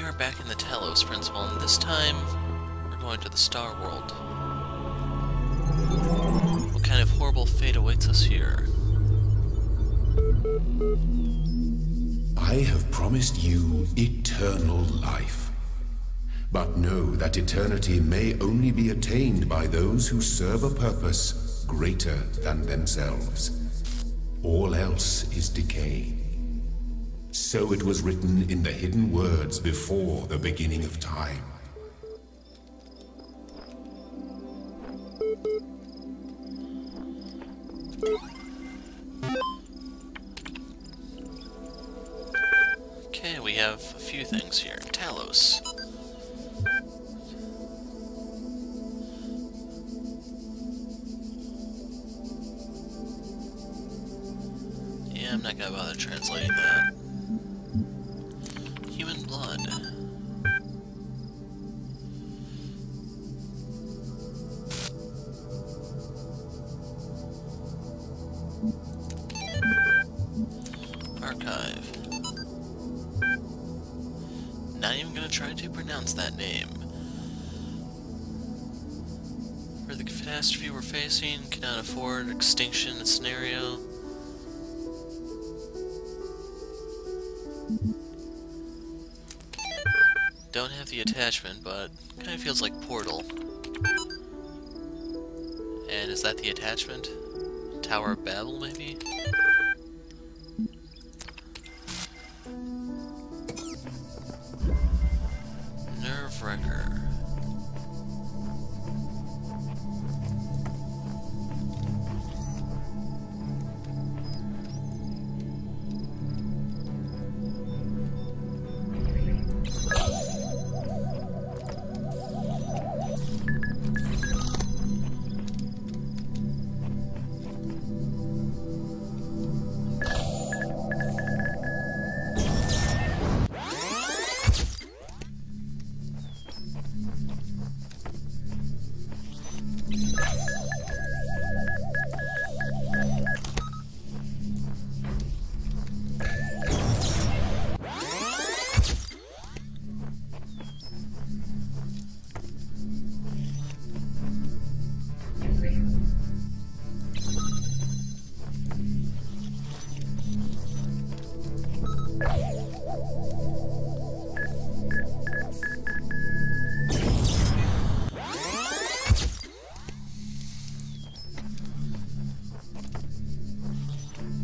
are back in the Talos Principle, and this time we're going to the Star World. What kind of horrible fate awaits us here? I have promised you eternal life. But know that eternity may only be attained by those who serve a purpose greater than themselves. All else is decay. So it was written in the hidden words before the beginning of time. Okay, we have a few things here. Talos. Yeah, I'm not gonna bother translating that. Human blood. Archive. Not even gonna try to pronounce that name. For the catastrophe we're facing, cannot afford extinction scenario. Don't have the attachment, but kind of feels like Portal. And is that the attachment? Tower of Babel, maybe? Nerve Wrecker.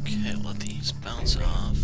Okay, let these bounce off.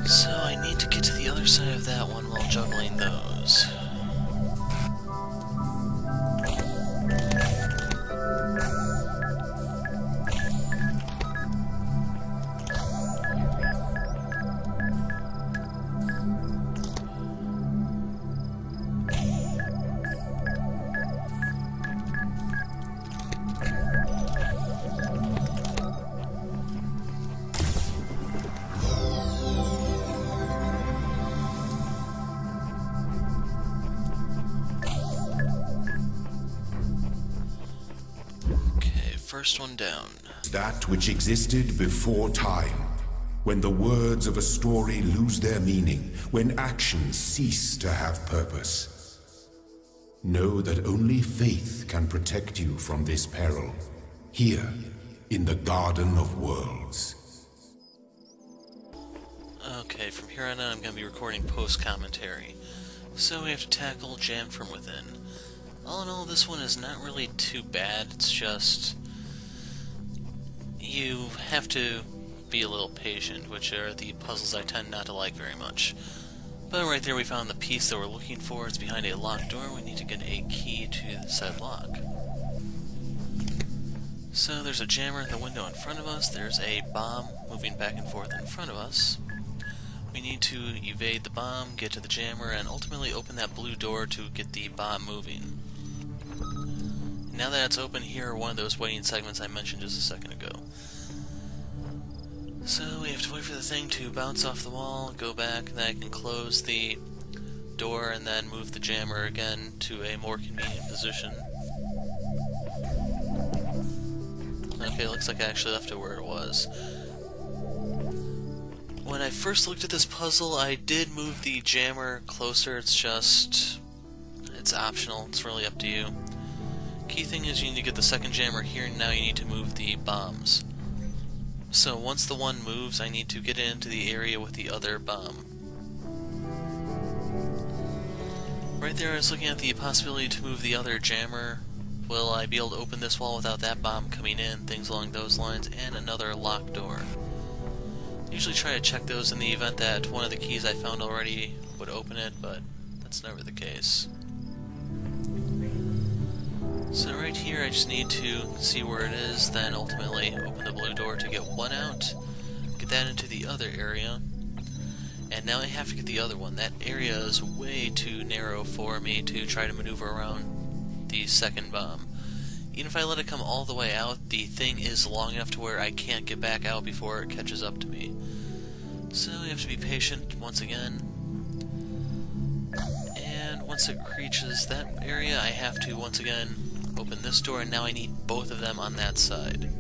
So I need to get to the other side of that one while juggling those. first one down. That which existed before time. When the words of a story lose their meaning, when actions cease to have purpose. Know that only faith can protect you from this peril, here in the Garden of Worlds. Okay, from here on out I'm going to be recording post-commentary. So we have to tackle Jammed from Within. All in all, this one is not really too bad, it's just you have to be a little patient, which are the puzzles I tend not to like very much. But right there we found the piece that we're looking for. It's behind a locked door. We need to get a key to the said lock. So there's a jammer in the window in front of us. There's a bomb moving back and forth in front of us. We need to evade the bomb, get to the jammer, and ultimately open that blue door to get the bomb moving. Now that it's open, here are one of those waiting segments I mentioned just a second ago. So we have to wait for the thing to bounce off the wall, go back, and then I can close the door and then move the jammer again to a more convenient position. Okay, looks like I actually left it where it was. When I first looked at this puzzle, I did move the jammer closer. It's optional. It's really up to you. Key thing is you need to get the second jammer here, and now you need to move the bombs. So once the one moves, I need to get into the area with the other bomb. Right there I was looking at the possibility to move the other jammer. Will I be able to open this wall without that bomb coming in? Things along those lines, and another locked door. I usually try to check those in the event that one of the keys I found already would open it, but that's never the case. So right here I just need to see where it is, then ultimately open the blue door to get one out, get that into the other area, and now I have to get the other one. That area is way too narrow for me to try to maneuver around the second bomb. Even if I let it come all the way out, the thing is long enough to where I can't get back out before it catches up to me. So we have to be patient once again. And once it reaches that area, I have to once again open this door, and now I need both of them on that side.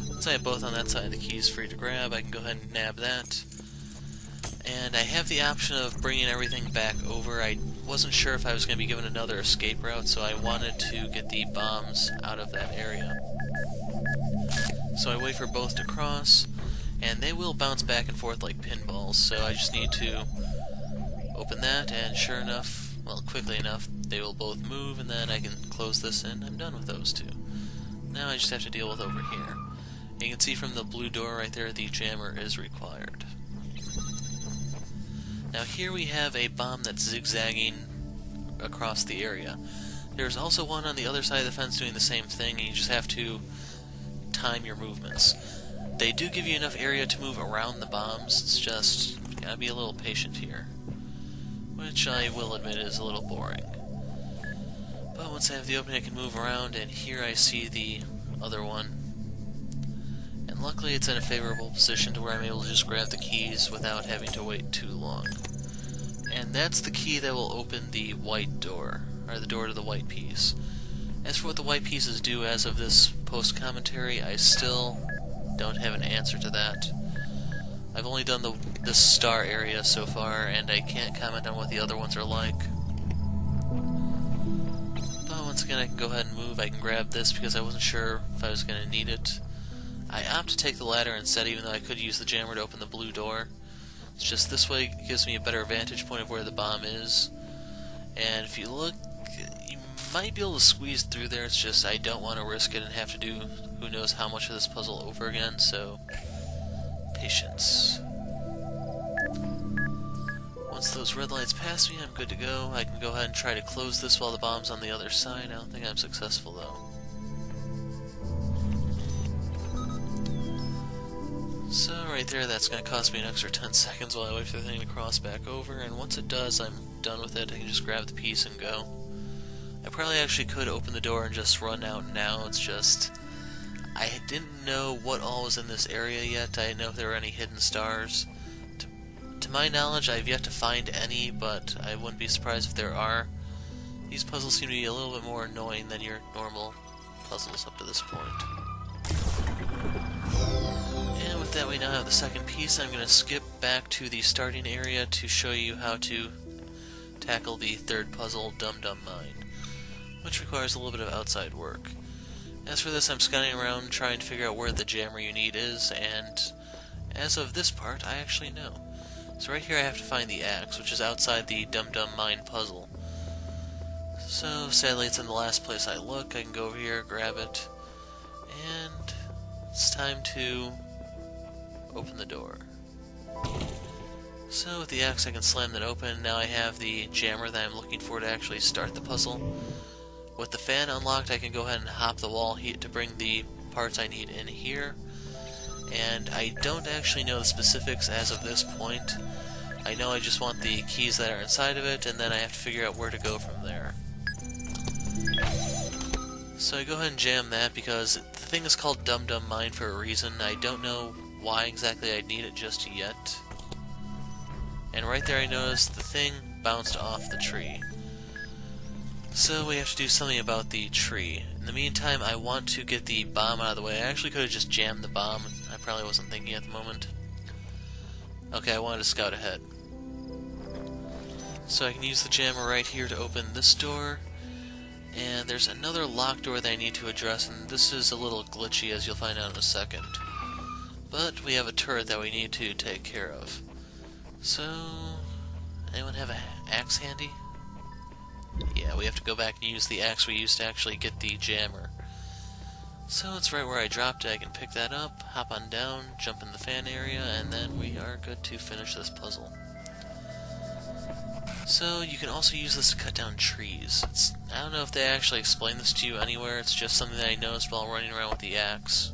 Once I have both on that side, the key is free to grab. I can go ahead and nab that. And I have the option of bringing everything back over. I wasn't sure if I was going to be given another escape route, so I wanted to get the bombs out of that area. So I wait for both to cross, and they will bounce back and forth like pinballs, so I just need to open that, and sure enough, well, quickly enough, they will both move, and then I can close this in. I'm done with those two. Now I just have to deal with over here. And you can see from the blue door right there, the jammer is required. Now here we have a bomb that's zigzagging across the area. There's also one on the other side of the fence doing the same thing, and you just have to time your movements. They do give you enough area to move around the bombs, it's just, you gotta be a little patient here. Which I will admit is a little boring. But once I have the opening I can move around, and here I see the other one. And luckily it's in a favorable position to where I'm able to just grab the keys without having to wait too long. And that's the key that will open the white door, or the door to the white piece. As for what the white pieces do as of this post-commentary, I still don't have an answer to that. I've only done this star area so far, and I can't comment on what the other ones are like. But once again, I can go ahead and move. I can grab this because I wasn't sure if I was going to need it. I opt to take the ladder instead, even though I could use the jammer to open the blue door. It's just this way it gives me a better vantage point of where the bomb is. And if you look, you might be able to squeeze through there. It's just I don't want to risk it and have to do who knows how much of this puzzle over again, so patience. Once those red lights pass me, I'm good to go. I can go ahead and try to close this while the bomb's on the other side. I don't think I'm successful though. So right there, that's going to cost me an extra 10 seconds while I wait for the thing to cross back over, and once it does, I'm done with it. I can just grab the piece and go. I probably actually could open the door and just run out now. It's just I didn't know what all was in this area yet. I didn't know if there were any hidden stars. To my knowledge, I've yet to find any, but I wouldn't be surprised if there are. These puzzles seem to be a little bit more annoying than your normal puzzles up to this point. with that, we now have the second piece. I'm going to skip back to the starting area to show you how to tackle the third puzzle, Dum Dum Mine, which requires a little bit of outside work. As for this, I'm scouting around trying to figure out where the jammer you need is, and as of this part, I actually know. So right here I have to find the axe, which is outside the Dum Dum Mine puzzle. So sadly it's in the last place I look. I can go over here, grab it, and it's time to open the door. So with the axe I can slam that open. Now I have the jammer that I'm looking for to actually start the puzzle. With the fan unlocked I can go ahead and hop the wall to bring the parts I need in here. And I don't actually know the specifics as of this point. I know I just want the keys that are inside of it, and then I have to figure out where to go from there. So I go ahead and jam that because the thing is called Dum Dum Mine for a reason. I don't know why exactly I'd need it just yet. And right there I noticed the thing bounced off the tree. So we have to do something about the tree. In the meantime, I want to get the bomb out of the way. I actually could have just jammed the bomb. I probably wasn't thinking at the moment. Okay, I wanted to scout ahead. So I can use the jammer right here to open this door. And there's another locked door that I need to address, and this is a little glitchy, as you'll find out in a second. But we have a turret that we need to take care of. So, anyone have an axe handy? Yeah, we have to go back and use the axe we used to actually get the jammer. So it's right where I dropped it. I can pick that up, hop on down, jump in the fan area, and then we are good to finish this puzzle. So you can also use this to cut down trees. I don't know if they actually explain this to you anywhere, it's just something that I noticed while running around with the axe.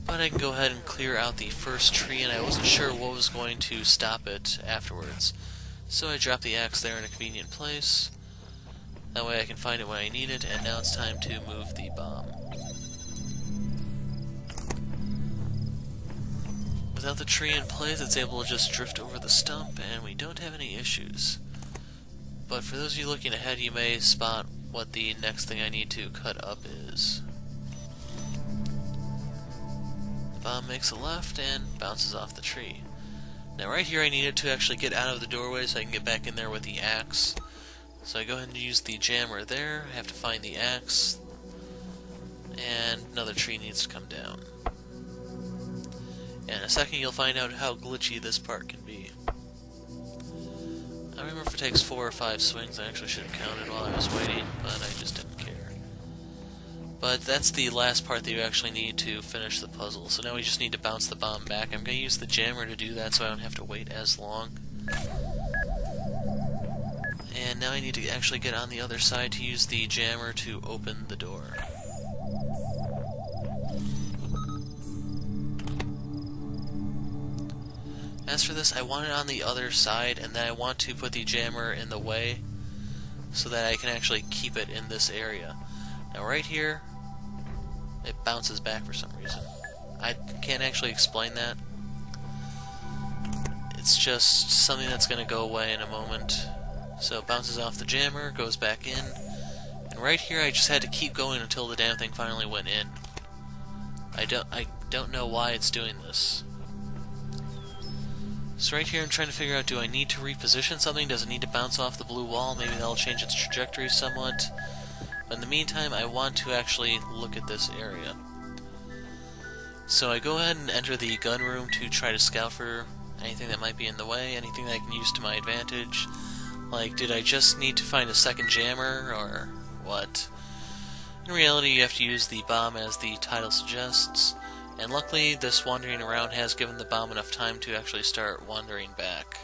But I can go ahead and clear out the first tree, and I wasn't sure what was going to stop it afterwards. So I dropped the axe there in a convenient place. That way I can find it when I need it, and now it's time to move the bomb. Without the tree in place, it's able to just drift over the stump, and we don't have any issues. But for those of you looking ahead, you may spot what the next thing I need to cut up is. The bomb makes a left and bounces off the tree. Now right here I need it to actually get out of the doorway so I can get back in there with the axe. So I go ahead and use the jammer there. I have to find the axe, and another tree needs to come down. In a second you'll find out how glitchy this part can be. I remember if it takes 4 or 5 swings. I actually should have counted while I was waiting, but I just didn't care. But that's the last part that you actually need to finish the puzzle. So now we just need to bounce the bomb back. I'm going to use the jammer to do that so I don't have to wait as long. And now I need to actually get on the other side to use the jammer to open the door. As for this, I want it on the other side, and then I want to put the jammer in the way so that I can actually keep it in this area. Now right here, it bounces back for some reason. I can't actually explain that. It's just something that's going to go away in a moment. So it bounces off the jammer, goes back in, and right here I just had to keep going until the damn thing finally went in. I don't know why it's doing this. So right here I'm trying to figure out, do I need to reposition something? Does it need to bounce off the blue wall? Maybe that'll change its trajectory somewhat. But in the meantime, I want to actually look at this area. So I go ahead and enter the gun room to try to scout for anything that might be in the way, anything that I can use to my advantage. Like, did I just need to find a second jammer, or what? In reality, you have to use the bomb as the title suggests. And luckily, this wandering around has given the bomb enough time to actually start wandering back.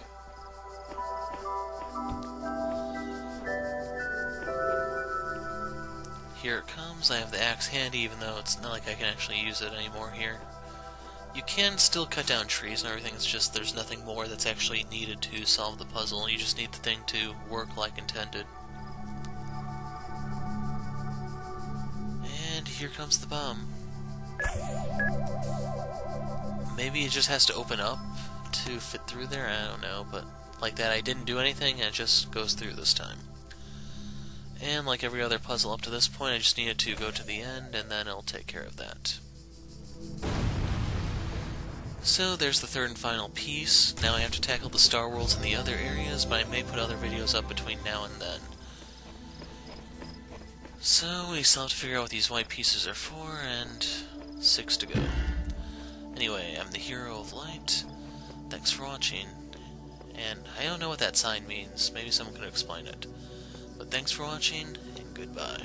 Here it comes. I have the axe handy, even though it's not like I can actually use it anymore here. You can still cut down trees and everything, it's just there's nothing more that's actually needed to solve the puzzle. You just need the thing to work like intended. And here comes the bomb. Maybe it just has to open up to fit through there, I don't know, but like that I didn't do anything and it just goes through this time. And like every other puzzle up to this point, I just needed to go to the end and then it'll take care of that. So there's the third and final piece. Now I have to tackle the Star Worlds in the other areas, but I may put other videos up between now and then. So we still have to figure out what these white pieces are for, and 6 to go. Anyway, I'm the Hero of Light. Thanks for watching. And I don't know what that sign means. Maybe someone can explain it. But thanks for watching, and goodbye.